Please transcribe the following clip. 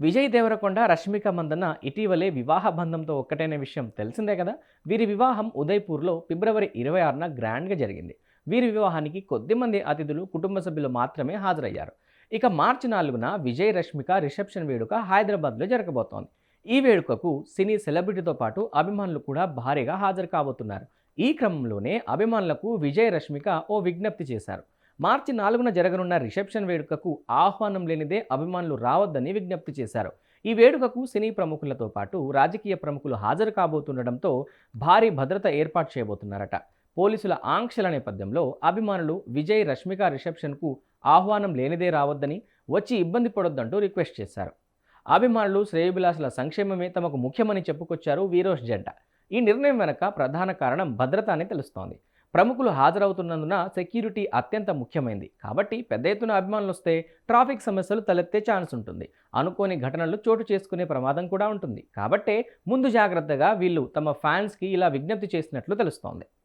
విజయ్ దేవరకొండ, రష్మిక మందన్న ఇటీవలే వివాహ బంధంతో ఒక్కటైన విషయం తెలిసిందే కదా. వీరి వివాహం ఉదయ్పూర్లో ఫిబ్రవరి 26న గ్రాండ్గా జరిగింది. వీరి వివాహానికి కొద్దిమంది అతిథులు, కుటుంబ సభ్యులు మాత్రమే హాజరయ్యారు. ఇక మార్చి 4న విజయ్, రష్మిక రిసెప్షన్ వేడుక హైదరాబాద్లో జరగబోతోంది. ఈ వేడుకకు సినీ సెలబ్రిటీతో పాటు అభిమానులు కూడా భారీగా హాజరు కాబోతున్నారు. ఈ క్రమంలోనే అభిమానులకు విజయ్, రష్మిక ఓ విజ్ఞప్తి చేశారు. మార్చి 4న జరగనున్న రిసెప్షన్ వేడుకకు ఆహ్వానం లేనిదే అభిమానులు రావద్దని విజ్ఞప్తి చేశారు. ఈ వేడుకకు సినీ ప్రముఖులతో పాటు రాజకీయ ప్రముఖులు హాజరు కాబోతుండటంతో భారీ భద్రత ఏర్పాటు చేయబోతున్నారట. పోలీసుల ఆంక్షల నేపథ్యంలో అభిమానులు విజయ్, రష్మిక రిసెప్షన్కు ఆహ్వానం లేనిదే రావద్దని, వచ్చి ఇబ్బంది పడొద్దంటూ రిక్వెస్ట్ చేశారు. అభిమానులు, శ్రేయోభిలాషుల సంక్షేమమే తమకు ముఖ్యమని చెప్పుకొచ్చారు వీరోస్ జంట. ఈ నిర్ణయం వెనక ప్రధాన కారణం భద్రత అని తెలుస్తోంది. ప్రముఖులు హాజరవుతున్నందున సెక్యూరిటీ అత్యంత ముఖ్యమైంది. కాబట్టి పెద్ద ఎత్తున అభిమానులు వస్తే ట్రాఫిక్ సమస్యలు తలెత్తే ఛాన్స్ ఉంటుంది. అనుకోని ఘటనలు చోటు చేసుకునే ప్రమాదం కూడా ఉంటుంది. కాబట్టే ముందు జాగ్రత్తగా వీళ్ళు తమ ఫ్యాన్స్కి ఇలా విజ్ఞప్తి చేసినట్లు తెలుస్తోంది.